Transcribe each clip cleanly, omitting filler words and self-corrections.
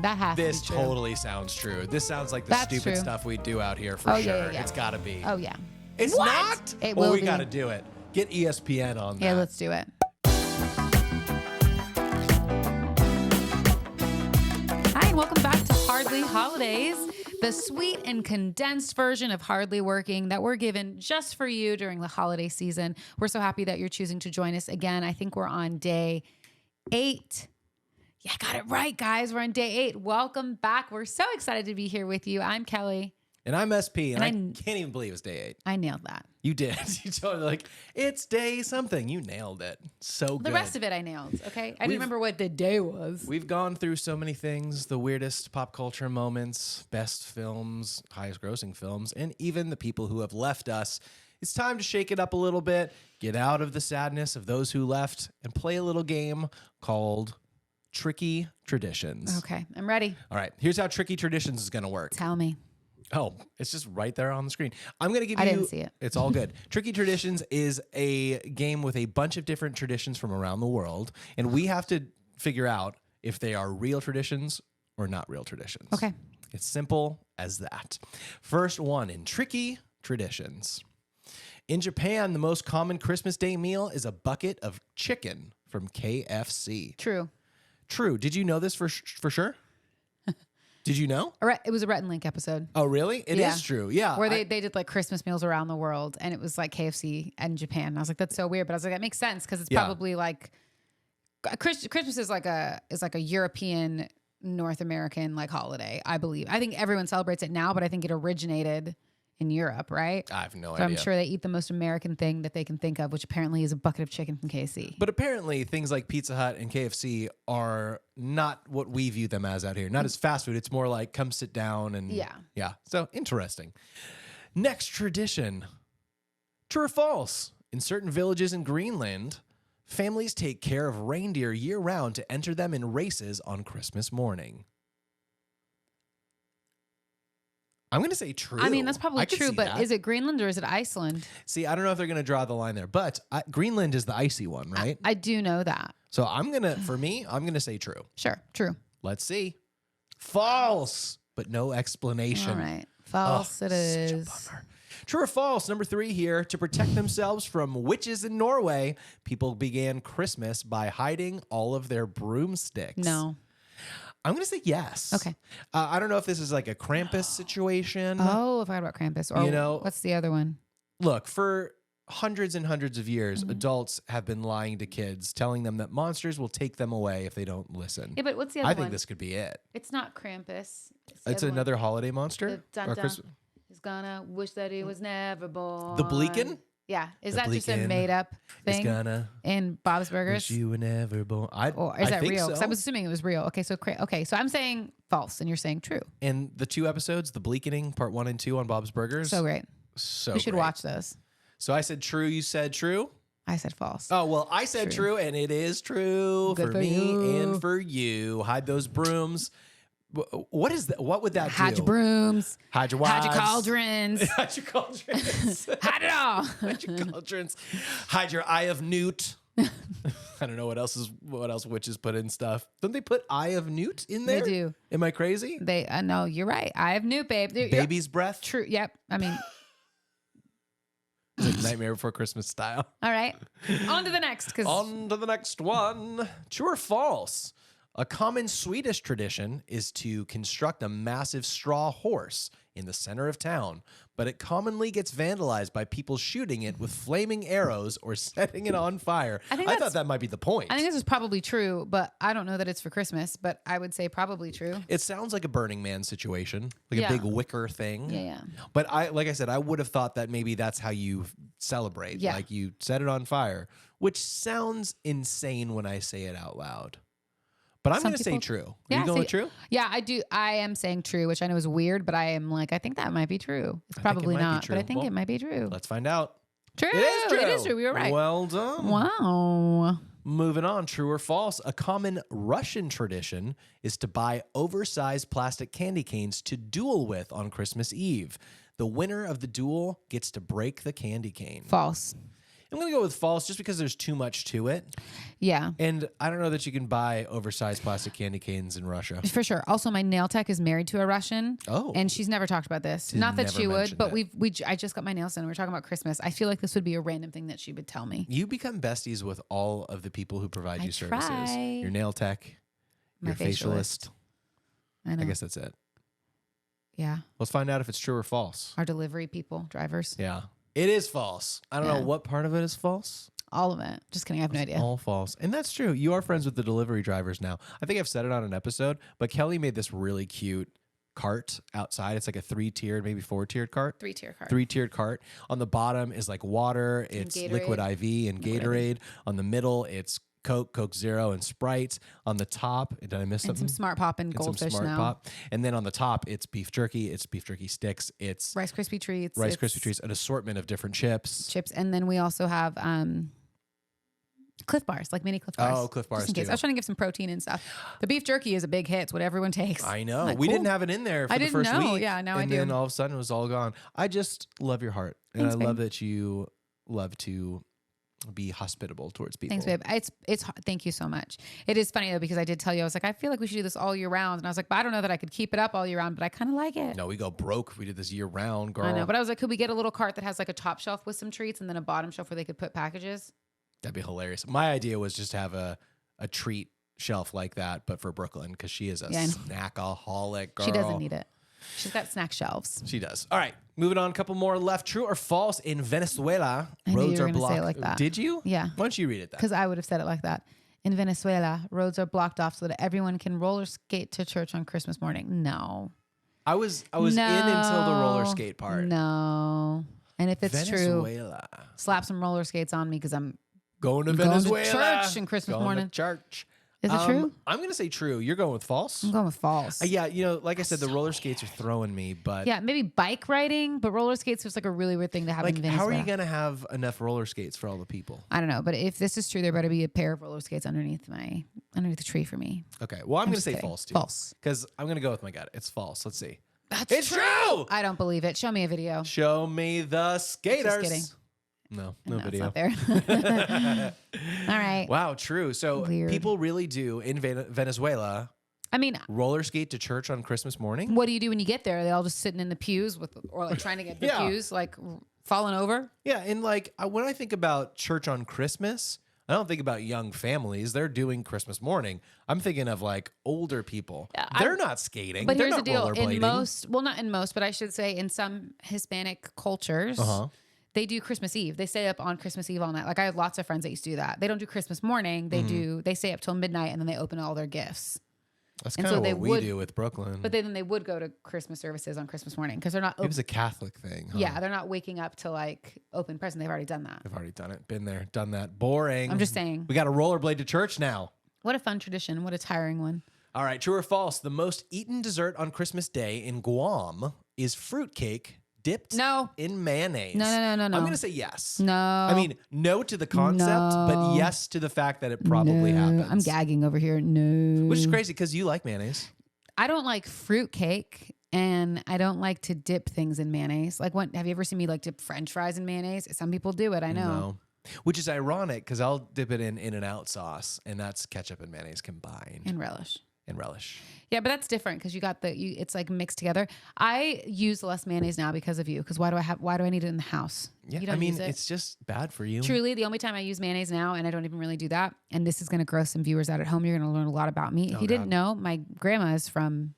That has This to be true. totally sounds true. This sounds like the That's stupid true. stuff we do out here for sure. Yeah. It's got to be. Oh, yeah. It's What? not? It Well, will we be. got to do it. Get ESPN on that. Yeah, let's do it. Hi, and welcome back to Hardly Holidays, the sweet and condensed version of Hardly Working that we're given just for you during the holiday season. We're so happy that you're choosing to join us again. I think we're on day 8. Yeah, I got it right, guys. We're on day 8. Welcome back. We're so excited to be here with you. I'm Kelly. And I'm SP, and I And can't even believe it's day 8. I nailed that. You did. You totally like, it's day something. You nailed it. So good. The rest of it I nailed, okay? I didn't remember what the day was. We've gone through so many things, the weirdest pop culture moments, best films, highest grossing films, and even the people who have left us. It's time to shake it up a little bit, get out of the sadness of those who left, and play a little game called Tricky Traditions. Okay, I'm ready. All right, here's how Tricky Traditions is going to work. Tell me. Oh, it's just right there on the screen. I'm going to give you... I didn't see it. It's all good. Tricky Traditions is a game with a bunch of different traditions from around the world, and we have to figure out if they are real traditions or not real traditions. Okay. It's simple as that. First one in Tricky Traditions. In Japan, the most common Christmas Day meal is a bucket of chicken from KFC. True. True. Did you know this for sure? Did you know? It was a Rhett and Link episode. Oh, really? It is Yeah. true. Yeah. Where they did like Christmas meals around the world, and it was like KFC and Japan. And I was like, that's so weird, but I was like, that makes sense because it's Yeah. probably like Christmas is like a European, North American like holiday. I believe. I think everyone celebrates it now, but I think it originated in Europe, right? I have no So idea. I'm sure they eat the most American thing that they can think of, which apparently is a bucket of chicken from KFC. But apparently, things like Pizza Hut and KFC are not what we view them as out here. Not as fast food. It's more like come sit down and yeah. So interesting. Next tradition. True or false? In certain villages in Greenland, families take care of reindeer year round to enter them in races on Christmas morning. I'm going to say true. I mean, that's probably I could true, see but that. is it Greenland or is it Iceland? See, I don't know if they're going to draw the line there, but Greenland is the icy one, right? I do know that. So I'm going to say true. Sure, true. Let's see. False, but no explanation. All right. False it is. Such a bummer. True or false? Number 3 here. To protect themselves from witches in Norway, people began Christmas by hiding all of their broomsticks. No. I'm going to say yes. Okay. I don't know if this is like a Krampus situation. Oh, I forgot about Krampus. Or You know- what's the other one? Look, for hundreds and hundreds of years, Mm-hmm. adults have been lying to kids, telling them that monsters will take them away if they don't listen. Yeah, but what's the other I one? think this could be it. It's not Krampus. It's the other one. another holiday monster? The dun Or dun. Christ- He's gonna wish that he was never born. The Bleakin? Yeah. Is The that just a Bleakin made up It's thing gonna in Bob's Burgers? wish you were never born. Or is I that think real? Because so. I was assuming it was real. Okay, so I'm saying false, and you're saying true. And the 2 episodes, the Bleakening, part 1 and 2 on Bob's Burgers. So great. So We should great. watch those. So I said true, you said true? I said false. Oh, well, I said true, and it is true Good for for me you. and for you. Hide those brooms. What is that? What would that Hide do? your brooms. Hide your Hide your wives. cauldrons. Hide your cauldrons. Hide it all. Hide your cauldrons. Hide your eye of newt. I don't know what else witches put in stuff. Don't they put eye of newt in They there? do. Am I crazy? No, you're right. I have new babe. Baby's breath. True. Yep. I mean, It's like Nightmare Before Christmas style. all right. On to the next. On to the next one. True or false? A common Swedish tradition is to construct a massive straw horse in the center of town, but it commonly gets vandalized by people shooting it with flaming arrows or setting it on fire. I thought that might be the point. I think this is probably true, but I don't know that it's for Christmas, but I would say probably true. It sounds like a Burning Man situation, like Yeah. a big wicker thing. Yeah. But like I said, I would have thought that maybe that's how you celebrate. Yeah. Like you set it on fire, which sounds insane when I say it out loud. But I'm going to say people- true. Yeah, Are you going with true? Yeah, I do. I am saying true, which I know is weird, but I am like, I think that might be true. It's probably might be not, true. but I think Well, it might be true. Let's find out. True. It is true. It is true. We were right. Well done. Wow. Moving on, true or false? A common Russian tradition is to buy oversized plastic candy canes to duel with on Christmas Eve. The winner of the duel gets to break the candy cane. False. I'm going to go with false just because there's too much to it. Yeah. And I don't know that you can buy oversized plastic candy canes in Russia. For sure. Also, my nail tech is married to a Russian. Oh. And she's never talked about this. Not that she would, but I just got my nails done. We were talking about Christmas. I feel like this would be a random thing that she would tell me. You become besties with all of the people who provide you services. Try. Your nail tech, your facialist. I know. I guess that's it. Yeah. Let's find out if it's true or false. Our delivery people, drivers. Yeah. It is false. I don't know what part of it is false. All of it. Just kidding. I have no idea. All false. And that's true. You are friends with the delivery drivers now. I think I've said it on an episode, but Kellie made this really cute cart outside. It's like a 3-tiered, maybe 4-tiered cart. 3-tier cart. 3-tiered cart. On the bottom is like water. It's liquid IV and Gatorade. On the middle, it's Coke Zero, and Sprite. On the top, did I miss something? And some Smart Pop and Goldfish now. And then on the top, it's beef jerky. It's beef jerky sticks. It's Rice Krispie treats. Krispie treats, an assortment of different chips. And then we also have Cliff Bars, like mini Cliff Bars. Oh, Cliff Bars too. I was trying to give some protein and stuff. The beef jerky is a big hit. It's what everyone takes. I know. We didn't have it in there for the first week. Yeah, now I do. And then all of a sudden it was all gone. I just love your heart. And I love that you love to be hospitable towards people. Thanks, babe. It's thank you so much. It is funny though, because I did tell you, I was like, I feel like we should do this all year round. And I was like, but I don't know that I could keep it up all year round, but I kind of like it. No, we go broke if we did this year round, girl. I know, but I was like, could we get a little cart that has like a top shelf with some treats and then a bottom shelf where they could put packages? That'd be hilarious. My idea was just to have a treat shelf like that, but for Brooklyn, because she is a snackaholic girl. She doesn't need it. She's got snack shelves. She does. All right, moving on. A couple more left. True or false? In Venezuela, roads are blocked. Say it like that. Did you? Yeah. Why don't you read it then? Because I would have said it like that. In Venezuela, roads are blocked off so that everyone can roller skate to church on Christmas morning. No. I was in until the roller skate part. No. And if it's Venezuela. true, slap some roller skates on me because I'm going to Venezuela. Church on Christmas morning. Church. Is it true? I'm going to say true. You're going with false? I'm going with false. Yeah, like I said, the roller skates are throwing me, but... Yeah, maybe bike riding, but roller skates was like a really weird thing to have in Venezuela. How are you going to have enough roller skates for all the people? I don't know, but if this is true, there better be a pair of roller skates underneath the tree for me. Okay, well, I'm going to say false, too. False. Because I'm going to go with my gut. It's false. Let's see. It's true! I don't believe it. Show me a video. Show me the skaters. Just kidding. No video. It's not there. All right. Wow, true. So people really do in Venezuela. I mean, roller skate to church on Christmas morning. What do you do when you get there? Are they all just sitting in the pews or like trying to get the pews, like falling over? Yeah, and like when I think about church on Christmas, I don't think about young families. They're doing Christmas morning. I'm thinking of like older people. They're not skating. But here's the deal: not in most, but I should say in some Hispanic cultures. They do Christmas Eve. They stay up on Christmas Eve all night. Like I have lots of friends that used to do that. They don't do Christmas morning. They stay up till midnight and then they open all their gifts. That's kind of what we do with Brooklyn. But then they would go to Christmas services on Christmas morning because they're not. It was a Catholic thing. Huh? Yeah, they're not waking up to like open present. They've already done that. They've already done it. Been there, done that. Boring. I'm just saying. We got a rollerblade to church now. What a fun tradition. What a tiring one. All right, true or false? The most eaten dessert on Christmas Day in Guam is fruitcake dipped in mayonnaise. No. I'm going to say yes. No. I mean, no to the concept, but yes to the fact that it probably happens. I'm gagging over here. No. Which is crazy because you like mayonnaise. I don't like fruitcake and I don't like to dip things in mayonnaise. Like, have you ever seen me like dip French fries in mayonnaise? Some people do it. I know. No. Which is ironic because I'll dip it in In-N-Out sauce and that's ketchup and mayonnaise combined. And relish. Yeah, but that's different because you got it's like mixed together. I use less mayonnaise now because of you. Because why do I need it in the house? Yeah, you don't use it. It's just bad for you. Truly, the only time I use mayonnaise now, and I don't even really do that. And this is going to gross some viewers out at home. You're going to learn a lot about me. If you didn't know, my grandma is from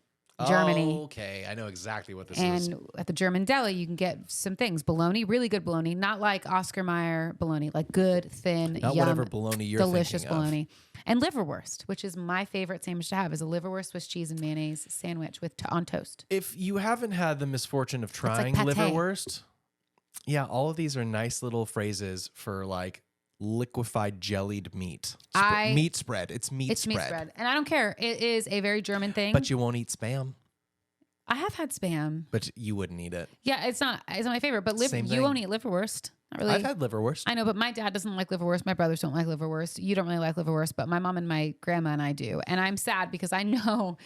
Germany. Okay, I know exactly what this is. And at the German deli, you can get some things. Bologna, really good bologna. Not like Oscar Mayer bologna, like good, thin, not yum, whatever bologna you're delicious thinking bologna. And liverwurst, which is my favorite sandwich to have, is a liverwurst with cheese and mayonnaise sandwich on toast. If you haven't had the misfortune of trying liverwurst, all of these are nice little phrases for like liquefied jellied meat. Meat spread. It's meat spread. And I don't care. It is a very German thing. But you won't eat Spam. I have had Spam. But you wouldn't eat it. Yeah, it's not my favorite. But you won't eat liverwurst. Not really. I've had liverwurst. I know, but my dad doesn't like liverwurst. My brothers don't like liverwurst. You don't really like liverwurst, but my mom and my grandma and I do. And I'm sad because I know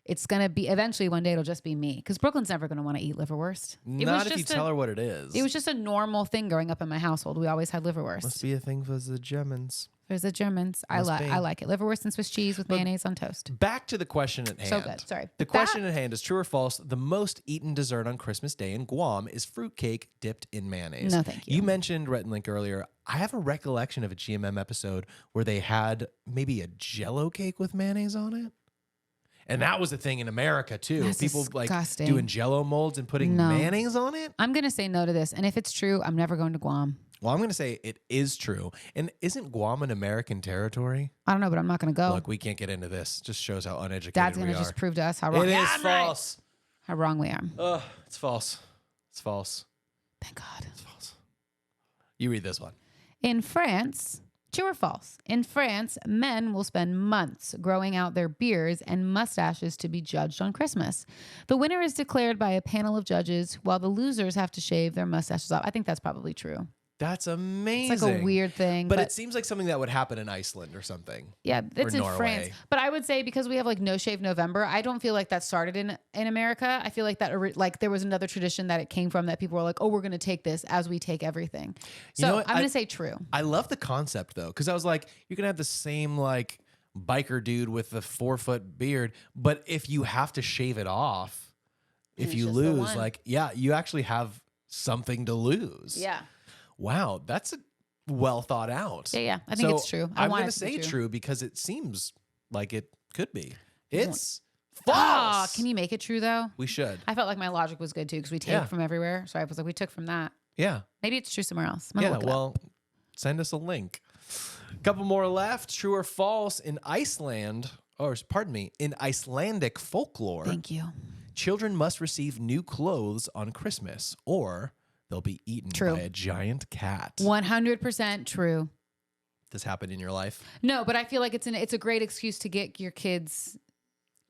it's going to be eventually one day it'll just be me because Brooklyn's never going to want to eat liverwurst. Not if you tell her what it is. It was just a normal thing growing up in my household. We always had liverwurst. Must be a thing for the Germans. There's the Germans. I like it. Liverwurst and Swiss cheese with mayonnaise on toast. Back to the question at hand. So good. Sorry. The question at hand is true or false? The most eaten dessert on Christmas Day in Guam is fruitcake dipped in mayonnaise. No, thank you. You mentioned Rhett and Link earlier. I have a recollection of a GMM episode where they had maybe a Jell-O cake with mayonnaise on it. And that was a thing in America too. That's People disgusting. like doing Jell-O molds and putting mayonnaise on it. I'm going to say no to this. And if it's true, I'm never going to Guam. Well, I'm going to say it is true. And isn't Guam an American territory? I don't know, but I'm not going to go. Look, we can't get into this. Just shows how uneducated Dad's we going to are. just prove to us how wrong It is false. Right. How wrong we are. Ugh, it's false. It's false. Thank God. It's false. You read this one. In France, true or false? In France, men will spend months growing out their beards and mustaches to be judged on Christmas. The winner is declared by a panel of judges, while the losers have to shave their mustaches off. I think that's probably true. That's amazing. It's like a weird thing. But it seems like something that would happen in Iceland or something. Yeah, it's in Norway. France. But I would say because we have like No Shave November, I don't feel like that started in America. I feel like that there was another tradition that it came from that people were like, oh, we're going to take this as we take everything. So I'm going to say true. I love the concept though, because I was like, you can have the same like biker dude with the 4-foot beard, but if you have to shave it off, if you lose, like, yeah, you actually have something to lose. Yeah. Wow, that's well thought out. Yeah. I think it's true. I'm going to say true because it seems like it could be. It's false. Oh, can you make it true though? We should. I felt like my logic was good too because we take from everywhere. So I was like, we took from that. Yeah. Maybe it's true somewhere else. Send us a link. A couple more left. True or false? In Iceland, in Icelandic folklore. Thank you. Children must receive new clothes on Christmas or they'll be eaten by a giant cat. 100% true. This happened in your life? No, but I feel like it's a great excuse to get your kids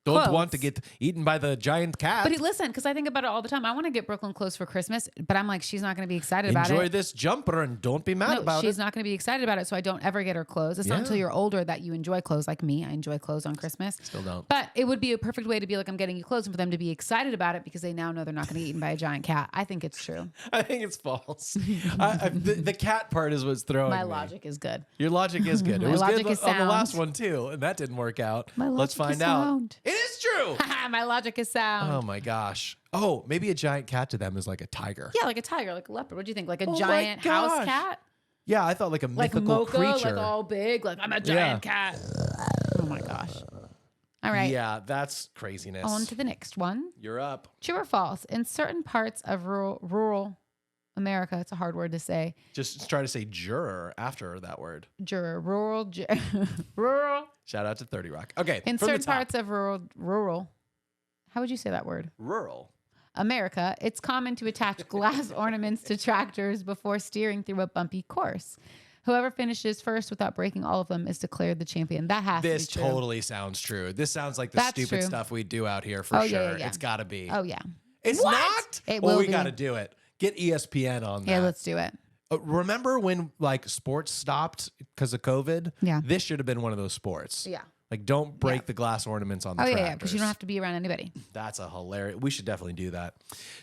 Don't want to get eaten by the giant cat. But listen, because I think about it all the time. I want to get Brooklyn clothes for Christmas, but I'm like, she's not going to be excited about it. Enjoy this jumper and don't be mad about it. She's not going to be excited about it, so I don't ever get her clothes. It's not until you're older that you enjoy clothes like me. I enjoy clothes on Christmas. Still don't. But it would be a perfect way to be like, I'm getting you clothes and for them to be excited about it because they now know they're not going to get eaten by a giant cat. I think it's true. I think it's false. The cat part is what's throwing me. My logic is good. Your logic is good. It was good on the last one too, and that didn't work out. Let's find out. It is true. My logic is sound. Oh my gosh. Oh, maybe a giant cat to them is like a tiger. Yeah, like a tiger, like a leopard. What do you think? Like a giant house cat? Yeah, I thought like a mythical creature. Like all big, like I'm a giant cat. Oh my gosh. All right. Yeah, that's craziness. On to the next one. You're up. True or false? In certain parts of rural America, it's a hard word to say. Just try to say juror after that word. Juror, rural. Shout out to 30 Rock. Okay. In certain parts of rural. How would you say that word? Rural. America, it's common to attach glass ornaments to tractors before steering through a bumpy course. Whoever finishes first without breaking all of them is declared the champion. That has to be true. This totally sounds true. This sounds like the stupid stuff we do out here for sure. Yeah. It's got to be. Oh, yeah. It's not? It will be. We got to do it. Get ESPN on that. Yeah, let's do it. Remember when like sports stopped because of COVID? Yeah. This should have been one of those sports. Yeah. Like, don't break the glass ornaments on the tractors. Yeah, because you don't have to be around anybody. That's a hilarious. We should definitely do that.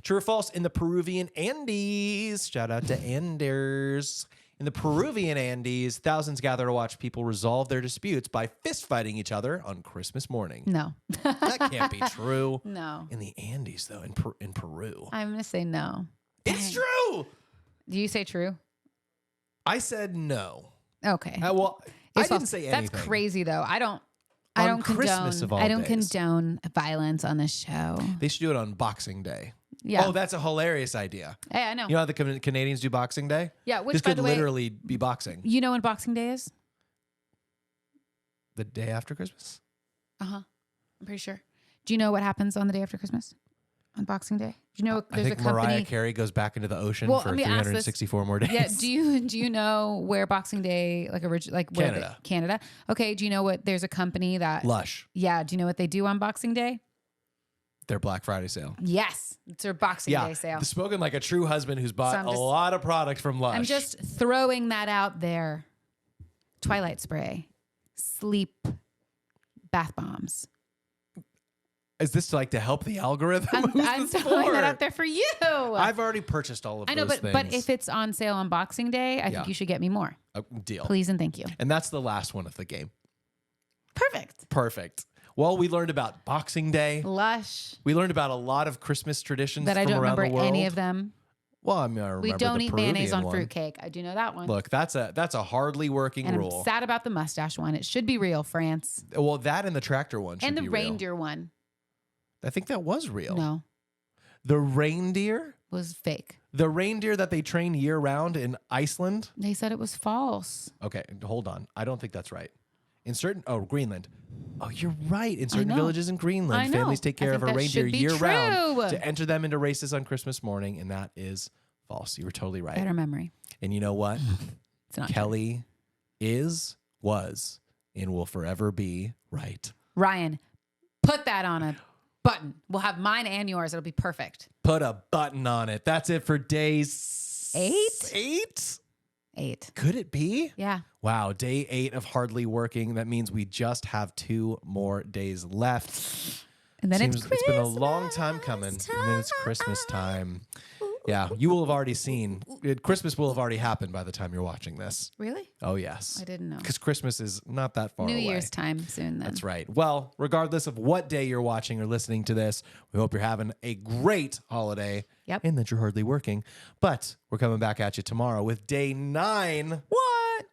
True or false? In the Peruvian Andes, shout out to Anders. In the Peruvian Andes, thousands gather to watch people resolve their disputes by fist fighting each other on Christmas morning. No. That can't be true. No. In the Andes, though, in Peru. I'm going to say no. It's true. Do you say true? I said no. Okay. Well, I didn't say anything. That's crazy, though. I don't condone violence on this show. They should do it on Boxing Day. Yeah. Oh, that's a hilarious idea. Yeah, I know. You know how the Canadians do Boxing Day? Yeah, which this by could the way, literally be boxing. You know when Boxing Day is? The day after Christmas? Uh-huh. I'm pretty sure. Do you know what happens on the day after Christmas? On Boxing Day? Do you know there's a company? Mariah Carey goes back into the ocean for 364 more days. Yeah. Do you know where Boxing Day Canada? Canada. Okay. Do you know what? There's a company that Lush. Yeah. Do you know what they do on Boxing Day? Their Black Friday sale. Yes, it's their Boxing Day sale. Spoken like a true husband who's bought a lot of product from Lush. I'm just throwing that out there. Twilight spray, sleep bath bombs. Is this like to help the algorithm? I'm throwing that out there for you. I've already purchased all of those things. But if it's on sale on Boxing Day, I think you should get me more. Deal. Please and thank you. And that's the last one of the game. Perfect. Well, we learned about Boxing Day. Lush. We learned about a lot of Christmas traditions that I from don't around remember the world. any of them. Well, I mean, I remember we don't the eat Peruvian mayonnaise on one. fruitcake. I do know that one. Look, that's a hardly working and rule. I'm sad about the mustache one. It should be real, France. Well, that and the tractor one should and the be real. reindeer one. I think that was real. No. The reindeer was fake. The reindeer that they train year round in Iceland. They said it was false. Okay, hold on. I don't think that's right. In certain Greenland. Oh, you're right. In certain villages in Greenland, families take care of a reindeer year round to enter them into races on Christmas morning, and that is false. You were totally right. Better memory. And you know what? It's not Kellie was, and will forever be right. Ryan, put that on a button. We'll have mine and yours. It'll be perfect. Put a button on it. That's it for day 8. 8? Could it be? Yeah. Wow. Day 8 of hardly working. That means we just have 2 more days left. And then it's been a long time coming. And then it's Christmas time. Yeah. You will have already seen. Christmas will have already happened by the time you're watching this. Really? Oh, yes. I didn't know. Because Christmas is not that far away. New Year's time soon then. That's right. Well, regardless of what day you're watching or listening to this, we hope you're having a great holiday. Yep. And that you're hardly working. But we're coming back at you tomorrow with day 9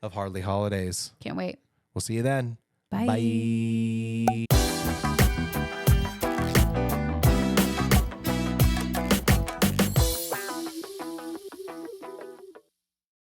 of Hardly Holidays. Can't wait. We'll see you then. Bye. Bye.